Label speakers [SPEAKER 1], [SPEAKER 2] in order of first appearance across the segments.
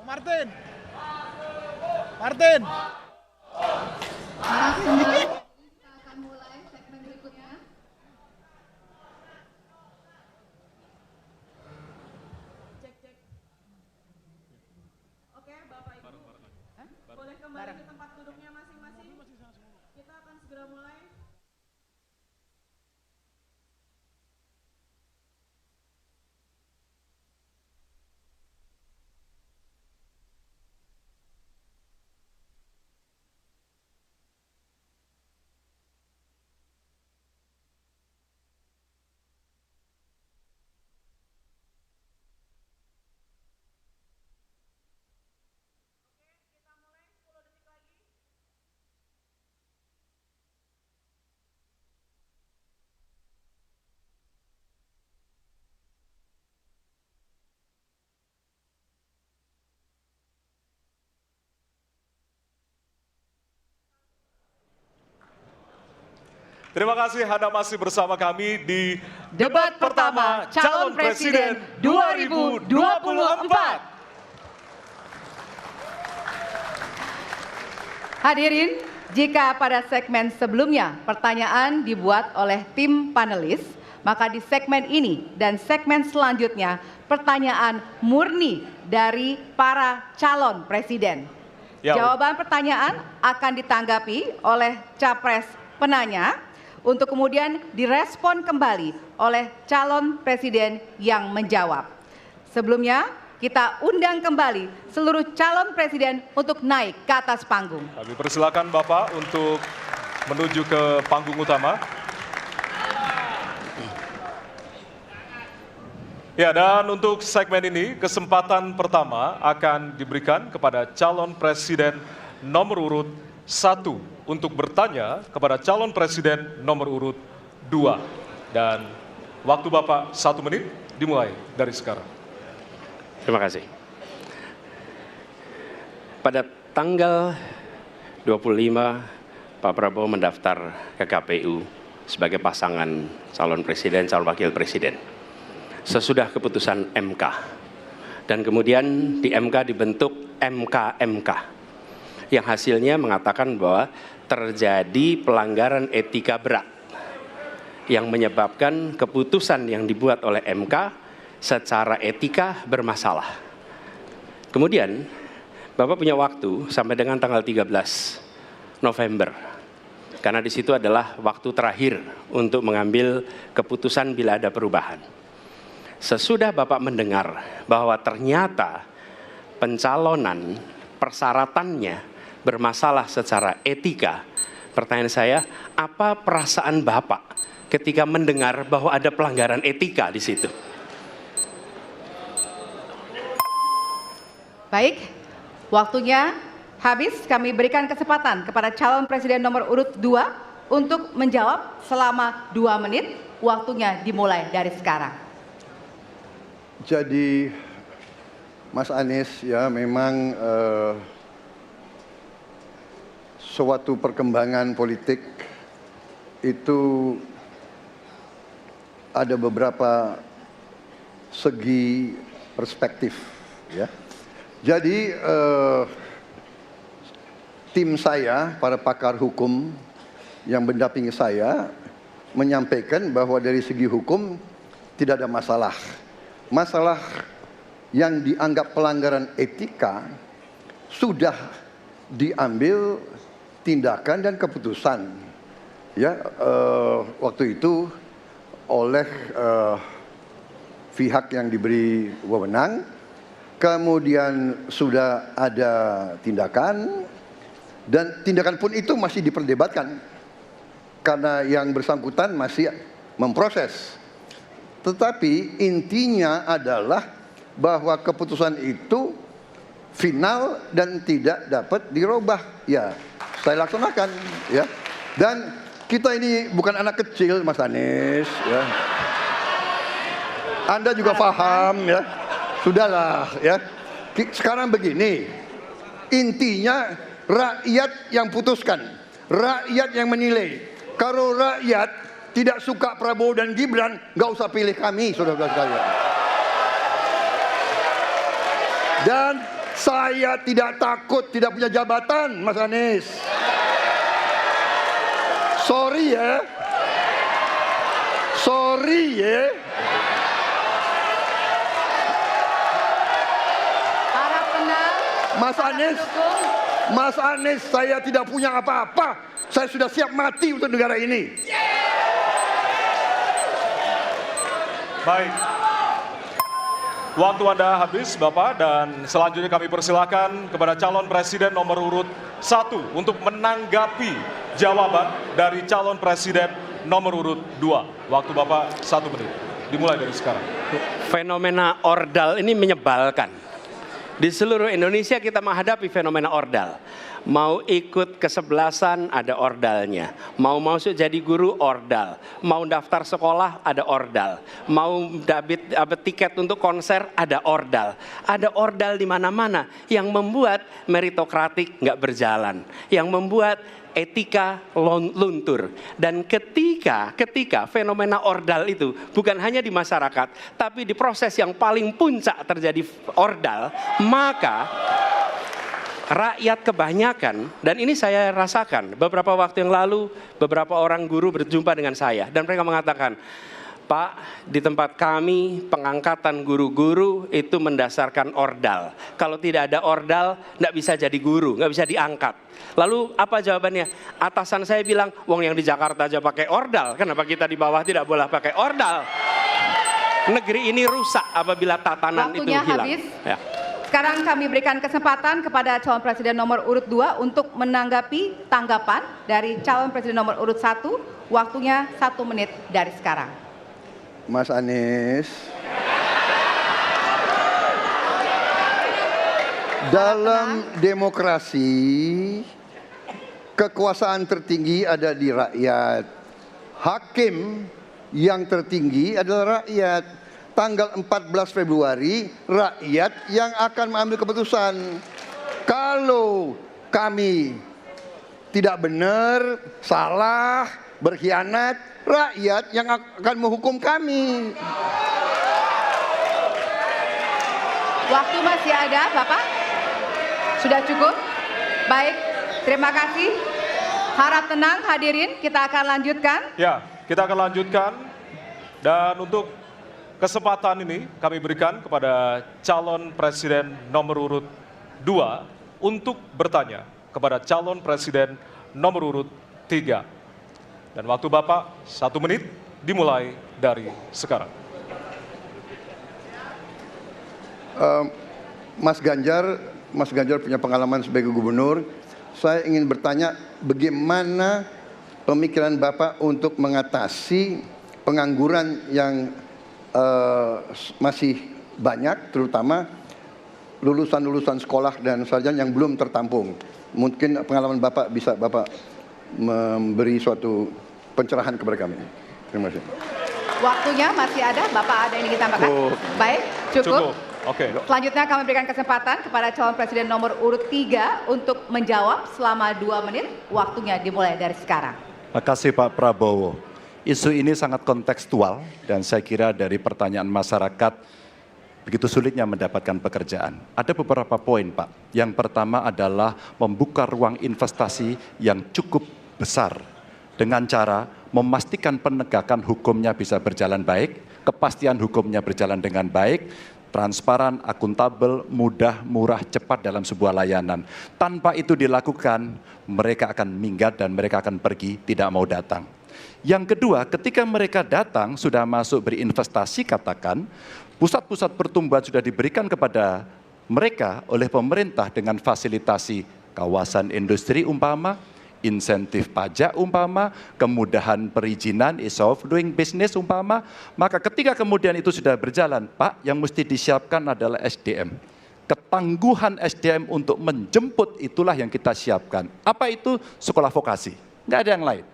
[SPEAKER 1] Martin. Martin.
[SPEAKER 2] Kita akan mulai segmen berikutnya.
[SPEAKER 3] Cek. Oke, Bapak Ibu. Boleh kembali ke tempat duduknya masing-masing. Kita akan segera mulai. Kita mulai 10 detik lagi.
[SPEAKER 4] Terima kasih Anda masih bersama kami di
[SPEAKER 5] Debat pertama Calon Presiden 2024. Hadirin, jika pada segmen sebelumnya pertanyaan dibuat oleh tim panelis, maka di segmen ini dan segmen selanjutnya pertanyaan murni dari para calon presiden.
[SPEAKER 4] Ya.
[SPEAKER 5] Jawaban pertanyaan akan ditanggapi oleh capres penanya untuk kemudian direspon kembali oleh calon presiden yang menjawab. Sebelumnya, kita undang kembali seluruh calon presiden untuk naik ke atas panggung.
[SPEAKER 4] Kami persilakan Bapak untuk menuju ke panggung utama. Ya, dan untuk segmen ini kesempatan pertama akan diberikan kepada calon presiden nomor urut 1 untuk bertanya kepada calon presiden nomor urut 2. Dan waktu Bapak 1 menit dimulai dari sekarang.
[SPEAKER 6] Terima kasih. Pada tanggal 25, Pak Prabowo mendaftar ke KPU sebagai pasangan calon presiden, calon wakil presiden. Sesudah keputusan MK. Dan kemudian di MK dibentuk MK yang hasilnya mengatakan bahwa terjadi pelanggaran etika berat yang menyebabkan keputusan yang dibuat oleh MK secara etika bermasalah. Kemudian Bapak punya waktu sampai dengan tanggal 13 November karena di situ adalah waktu terakhir untuk mengambil keputusan bila ada perubahan. Sesudah Bapak mendengar bahwa ternyata pencalonan persyaratannya bermasalah secara etika, pertanyaan saya, apa perasaan Bapak ketika mendengar bahwa ada pelanggaran etika di situ?
[SPEAKER 5] Baik, waktunya habis. Kami berikan kesempatan kepada calon presiden nomor urut 2 untuk menjawab selama 2 menit. Waktunya dimulai dari sekarang.
[SPEAKER 7] Jadi Mas Anies ya memang suatu perkembangan politik itu ada beberapa segi perspektif ya. Jadi tim saya, para pakar hukum yang mendampingi saya menyampaikan bahwa dari segi hukum tidak ada masalah. Masalah yang dianggap pelanggaran etika sudah diambil tindakan dan keputusan ya waktu itu oleh pihak yang diberi wewenang, kemudian sudah ada tindakan dan tindakan pun itu masih diperdebatkan karena yang bersangkutan masih memproses. Tetapi intinya adalah bahwa keputusan itu final dan tidak dapat dirubah. Ya, saya laksanakan ya. Dan kita ini bukan anak kecil Mas Anies ya. Anda juga paham ya. Sudahlah ya. Sekarang begini. Intinya rakyat yang putuskan, rakyat yang menilai. Kalau rakyat tidak suka Prabowo dan Gibran, nggak usah pilih kami, saudara-saudara sekalian. Dan Saya tidak takut tidak punya jabatan, Mas Anies. Sorry ya. Sorry ya.
[SPEAKER 5] Harap tenang.
[SPEAKER 7] Mas Anies, saya tidak punya apa-apa. Saya sudah siap mati untuk negara ini.
[SPEAKER 4] Baik. Waktu Anda habis, Bapak, dan selanjutnya kami persilakan kepada calon presiden nomor urut 1 untuk menanggapi jawaban dari calon presiden nomor urut 2. Waktu Bapak 1 menit. Dimulai dari sekarang.
[SPEAKER 6] Fenomena ordal ini menyebalkan. Di seluruh Indonesia kita menghadapi fenomena ordal. Mau ikut kesebelasan ada ordalnya. Mau masuk jadi guru ordal. Mau daftar sekolah ada ordal. Mau dapat tiket untuk konser ada ordal. Ada ordal di mana-mana yang membuat meritokratik nggak berjalan. Yang membuat etika luntur. Dan ketika fenomena ordal itu bukan hanya di masyarakat, tapi di proses yang paling puncak terjadi ordal, maka rakyat kebanyakan, dan ini saya rasakan beberapa waktu yang lalu, beberapa orang guru berjumpa dengan saya dan mereka mengatakan, Pak, di tempat kami pengangkatan guru-guru itu mendasarkan ordal. Kalau tidak ada ordal, nggak bisa jadi guru, nggak bisa diangkat. Lalu apa jawabannya? Atasan saya bilang, wong yang di Jakarta aja pakai ordal, kenapa kita di bawah tidak boleh pakai ordal? Negeri ini rusak apabila tatanan
[SPEAKER 5] Waktunya
[SPEAKER 6] itu hilang.
[SPEAKER 5] habis.
[SPEAKER 6] Ya.
[SPEAKER 5] Sekarang kami berikan kesempatan kepada calon presiden nomor urut 2 untuk menanggapi tanggapan dari calon presiden nomor urut 1. Waktunya 1 menit dari sekarang.
[SPEAKER 7] Mas Anies. Dalam demokrasi, kekuasaan tertinggi ada di rakyat. Hakim yang tertinggi adalah rakyat. Tanggal 14 Februari, rakyat yang akan mengambil keputusan. Kalau kami tidak benar, salah, berkhianat, rakyat yang akan menghukum kami.
[SPEAKER 5] Waktu masih ada, Bapak? Sudah cukup? Baik, terima kasih. Harap tenang hadirin, kita akan lanjutkan.
[SPEAKER 4] Ya, kita akan lanjutkan. Dan untuk kesempatan ini kami berikan kepada calon presiden nomor urut 2 untuk bertanya kepada calon presiden nomor urut 3. Dan waktu Bapak 1 menit dimulai dari sekarang.
[SPEAKER 7] Mas Ganjar punya pengalaman sebagai gubernur. Saya ingin bertanya bagaimana pemikiran Bapak untuk mengatasi pengangguran yang masih banyak, terutama lulusan-lulusan sekolah dan sarjana yang belum tertampung. Mungkin pengalaman Bapak bisa Bapak memberi suatu pencerahan kepada kami. Terima kasih.
[SPEAKER 5] Waktunya masih ada, Bapak ada yang ingin ditambahkan? Baik, cukup.
[SPEAKER 4] Oke.
[SPEAKER 5] Selanjutnya kami berikan kesempatan kepada calon presiden nomor urut 3 untuk menjawab selama 2 menit. Waktunya dimulai dari sekarang.
[SPEAKER 1] Terima kasih Pak Prabowo. Isu ini sangat kontekstual dan saya kira dari pertanyaan masyarakat begitu sulitnya mendapatkan pekerjaan. Ada beberapa poin Pak. Yang pertama adalah membuka ruang investasi yang cukup besar dengan cara memastikan penegakan hukumnya bisa berjalan baik, kepastian hukumnya berjalan dengan baik, transparan, akuntabel, mudah, murah, cepat dalam sebuah layanan. Tanpa itu dilakukan, mereka akan minggat dan mereka akan pergi, tidak mau datang. Yang kedua, ketika mereka datang, sudah masuk berinvestasi katakan, pusat-pusat pertumbuhan sudah diberikan kepada mereka oleh pemerintah dengan fasilitasi kawasan industri umpama, insentif pajak umpama, kemudahan perizinan, ease of doing business umpama, maka ketika kemudian itu sudah berjalan, Pak, yang mesti disiapkan adalah SDM. Ketangguhan SDM untuk menjemput itulah yang kita siapkan. Apa itu? Sekolah vokasi, nggak ada yang lain.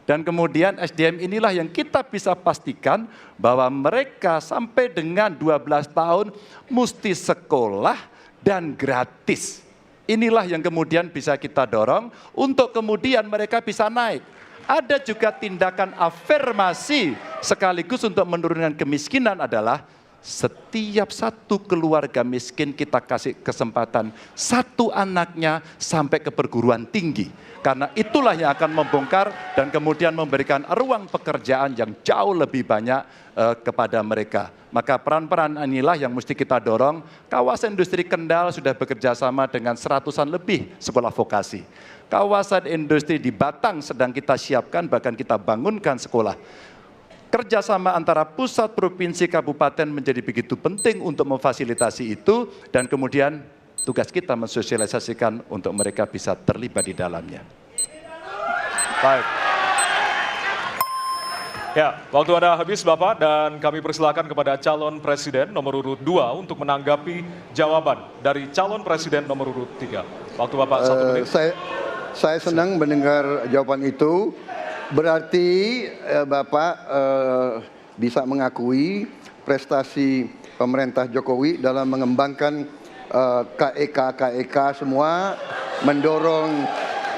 [SPEAKER 1] Dan kemudian SDM inilah yang kita bisa pastikan bahwa mereka sampai dengan 12 tahun mesti sekolah dan gratis. Inilah yang kemudian bisa kita dorong untuk kemudian mereka bisa naik. Ada juga tindakan afirmasi sekaligus untuk menurunkan kemiskinan adalah setiap satu keluarga miskin kita kasih kesempatan satu anaknya sampai ke perguruan tinggi. Karena itulah yang akan membongkar dan kemudian memberikan ruang pekerjaan yang jauh lebih banyak kepada mereka. Maka peran-peran inilah yang mesti kita dorong. Kawasan industri Kendal sudah bekerja sama dengan 100-an lebih sekolah vokasi. Kawasan industri di Batang sedang kita siapkan, bahkan kita bangunkan sekolah. Kerjasama antara pusat, provinsi, kabupaten menjadi begitu penting untuk memfasilitasi itu, dan kemudian tugas kita mensosialisasikan untuk mereka bisa terlibat di dalamnya.
[SPEAKER 4] Baik. Ya, waktu Anda habis Bapak, dan kami persilakan kepada calon presiden nomor urut 2 untuk menanggapi jawaban dari calon presiden nomor urut 3. Waktu Bapak 1 menit.
[SPEAKER 7] Saya senang mendengar jawaban itu. Berarti Bapak bisa mengakui prestasi pemerintah Jokowi dalam mengembangkan KEK semua, mendorong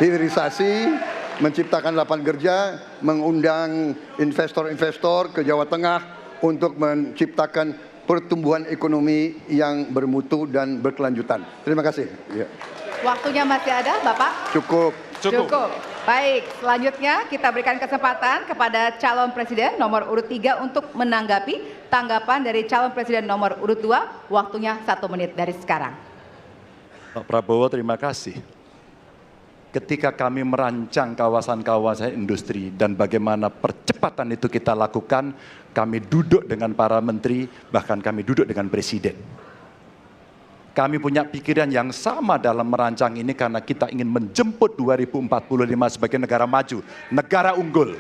[SPEAKER 7] hilirisasi, menciptakan lapangan kerja, mengundang investor-investor ke Jawa Tengah untuk menciptakan pertumbuhan ekonomi yang bermutu dan berkelanjutan. Terima kasih. Ya.
[SPEAKER 5] Waktunya masih ada, Bapak?
[SPEAKER 7] Cukup.
[SPEAKER 4] Cukup.
[SPEAKER 5] Baik, selanjutnya kita berikan kesempatan kepada calon presiden nomor urut 3 untuk menanggapi tanggapan dari calon presiden nomor urut 2. Waktunya 1 menit dari sekarang.
[SPEAKER 1] Pak Prabowo, terima kasih. Ketika kami merancang kawasan-kawasan industri dan bagaimana percepatan itu kita lakukan, kami duduk dengan para menteri, bahkan kami duduk dengan presiden. Kami punya pikiran yang sama dalam merancang ini karena kita ingin menjemput 2045 sebagai negara maju, negara unggul.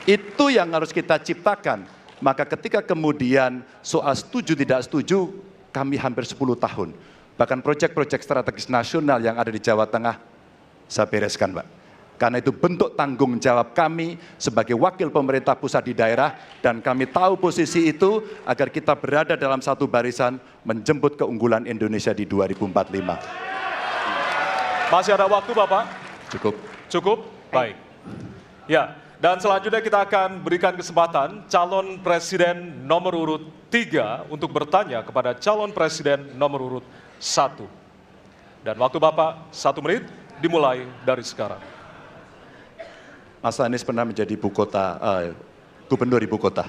[SPEAKER 1] Itu yang harus kita ciptakan. Maka ketika kemudian soal setuju tidak setuju, kami hampir 10 tahun. Bahkan proyek-proyek strategis nasional yang ada di Jawa Tengah, saya bereskan, Pak. Karena itu bentuk tanggung jawab kami sebagai wakil pemerintah pusat di daerah, dan kami tahu posisi itu agar kita berada dalam satu barisan menjemput keunggulan Indonesia di 2045.
[SPEAKER 4] Masih ada waktu Bapak?
[SPEAKER 1] Cukup.
[SPEAKER 4] Cukup? Baik. Ya, dan selanjutnya kita akan berikan kesempatan calon presiden nomor urut 3 untuk bertanya kepada calon presiden nomor urut 1. Dan waktu Bapak 1 menit dimulai dari sekarang.
[SPEAKER 1] Mas Anies pernah menjadi gubernur ibu kota.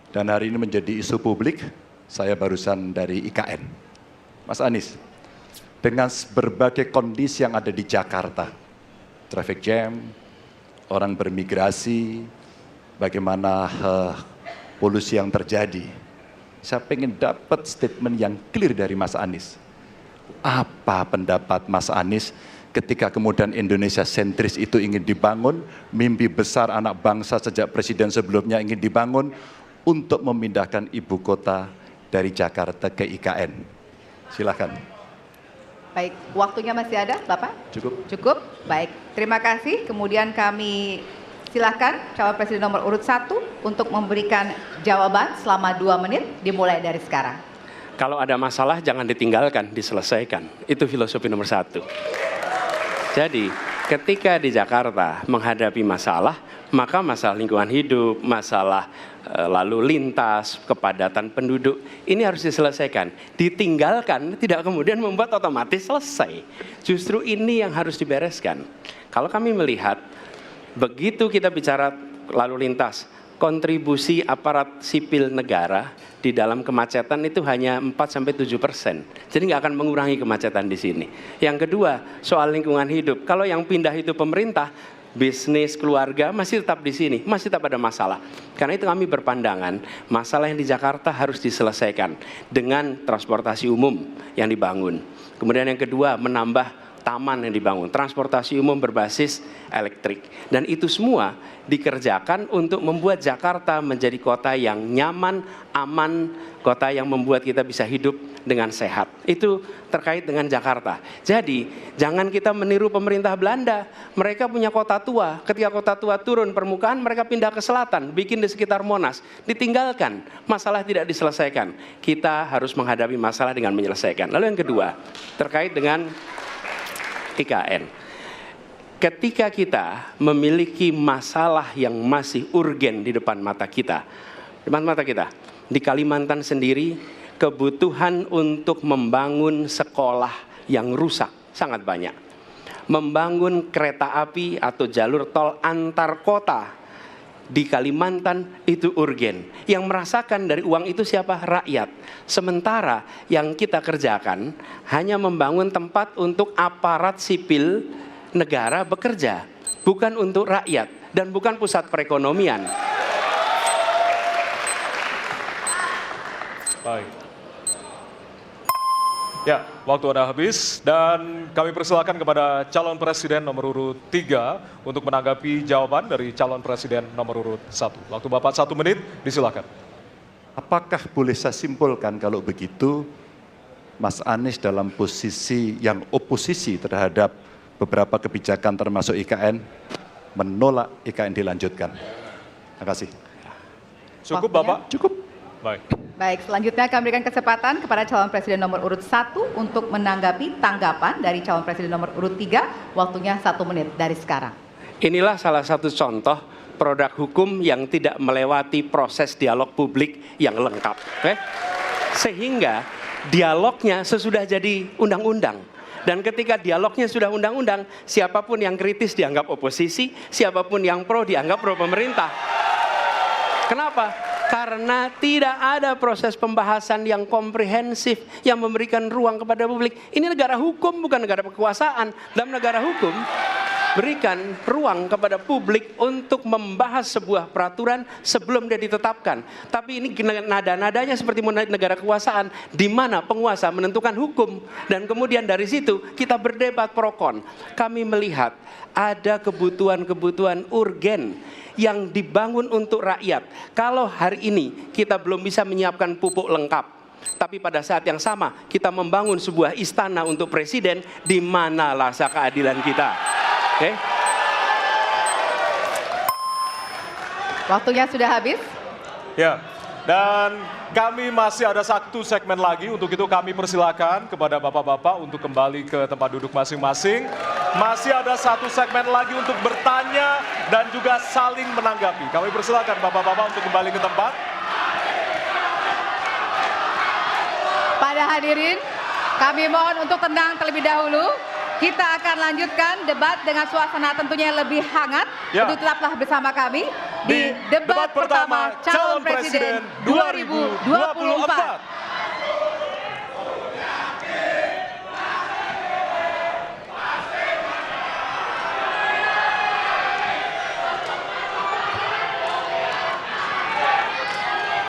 [SPEAKER 1] Dan hari ini menjadi isu publik, saya barusan dari IKN. Mas Anies, dengan berbagai kondisi yang ada di Jakarta, traffic jam, orang bermigrasi, bagaimana polusi yang terjadi, saya pengen dapat statement yang clear dari Mas Anies. Apa pendapat Mas Anies ketika kemudian Indonesia sentris itu ingin dibangun, mimpi besar anak bangsa sejak presiden sebelumnya ingin dibangun untuk memindahkan ibu kota dari Jakarta ke IKN. Silakan.
[SPEAKER 5] Baik, waktunya masih ada, Bapak?
[SPEAKER 1] Cukup.
[SPEAKER 5] Cukup, baik. Terima kasih. Kemudian kami silakan calon presiden nomor urut 1 untuk memberikan jawaban selama 2 menit, dimulai dari sekarang.
[SPEAKER 6] Kalau ada masalah jangan ditinggalkan, diselesaikan. Itu filosofi nomor 1. Jadi ketika di Jakarta menghadapi masalah, maka masalah lingkungan hidup, masalah lalu lintas, kepadatan penduduk, ini harus diselesaikan. Ditinggalkan tidak kemudian membuat otomatis selesai. Justru ini yang harus dibereskan. Kalau kami melihat, begitu kita bicara lalu lintas, kontribusi aparat sipil negara di dalam kemacetan itu hanya 4-7%. Jadi nggak akan mengurangi kemacetan di sini. Yang kedua, soal lingkungan hidup. Kalau yang pindah itu pemerintah, bisnis, keluarga masih tetap di sini, masih tetap ada masalah. Karena itu kami berpandangan, masalah yang di Jakarta harus diselesaikan dengan transportasi umum yang dibangun. Kemudian yang kedua, menambah taman yang dibangun, transportasi umum berbasis elektrik. Dan itu semua dikerjakan untuk membuat Jakarta menjadi kota yang nyaman, aman, kota yang membuat kita bisa hidup dengan sehat. Itu terkait dengan Jakarta. Jadi, jangan kita meniru pemerintah Belanda. Mereka punya kota tua. Ketika kota tua turun permukaan, mereka pindah ke selatan, bikin di sekitar Monas. Ditinggalkan, masalah tidak diselesaikan. Kita harus menghadapi masalah dengan menyelesaikan. Lalu yang kedua, terkait dengan IKN. Ketika kita memiliki masalah yang masih urgen di depan mata kita, di Kalimantan sendiri kebutuhan untuk membangun sekolah yang rusak sangat banyak. Membangun kereta api atau jalur tol antar kota di Kalimantan itu urgen. Yang merasakan dari uang itu siapa? Rakyat. Sementara yang kita kerjakan hanya membangun tempat untuk aparat sipil negara bekerja, bukan untuk rakyat dan bukan pusat perekonomian.
[SPEAKER 4] Baik. Ya, waktu Anda habis dan kami persilakan kepada calon presiden nomor urut 3 untuk menanggapi jawaban dari calon presiden nomor urut 1. Waktu Bapak 1 menit, disilakan.
[SPEAKER 1] Apakah boleh saya simpulkan kalau begitu Mas Anies dalam posisi yang oposisi terhadap beberapa kebijakan termasuk IKN menolak IKN dilanjutkan? Terima kasih.
[SPEAKER 4] Cukup
[SPEAKER 5] Waktunya?
[SPEAKER 4] Bapak?
[SPEAKER 1] Cukup.
[SPEAKER 4] Baik.
[SPEAKER 5] Baik, selanjutnya kami berikan kesempatan kepada calon presiden nomor urut 1 untuk menanggapi tanggapan dari calon presiden nomor urut 3. Waktunya 1 menit dari sekarang.
[SPEAKER 6] Inilah salah satu contoh produk hukum yang tidak melewati proses dialog publik yang lengkap. Sehingga dialognya sesudah jadi undang-undang. Dan ketika dialognya sudah undang-undang, siapapun yang kritis dianggap oposisi, siapapun yang pro dianggap pro pemerintah. Kenapa? Karena tidak ada proses pembahasan yang komprehensif yang memberikan ruang kepada publik. Ini negara hukum, bukan negara kekuasaan. Dalam negara hukum, berikan ruang kepada publik untuk membahas sebuah peraturan sebelum dia ditetapkan. Tapi ini nada-nadanya seperti negara kekuasaan, di mana penguasa menentukan hukum. Dan kemudian dari situ kita berdebat pro kon. Kami melihat ada kebutuhan-kebutuhan urgen yang dibangun untuk rakyat. Kalau hari ini kita belum bisa menyiapkan pupuk lengkap, tapi pada saat yang sama kita membangun sebuah istana untuk presiden, di mana rasa keadilan kita? Oke?
[SPEAKER 5] Waktunya sudah habis.
[SPEAKER 4] Ya, dan kami masih ada 1 segmen lagi. Untuk itu kami persilakan kepada bapak-bapak untuk kembali ke tempat duduk masing-masing. Masih ada 1 segmen lagi untuk bertanya dan juga saling menanggapi. Kami persilakan bapak-bapak untuk kembali ke tempat.
[SPEAKER 5] Pada hadirin, kami mohon untuk tenang terlebih dahulu. Kita akan lanjutkan debat dengan suasana tentunya lebih hangat.
[SPEAKER 4] Ya.
[SPEAKER 5] Untuk tetaplah bersama kami di debat pertama calon presiden 2024.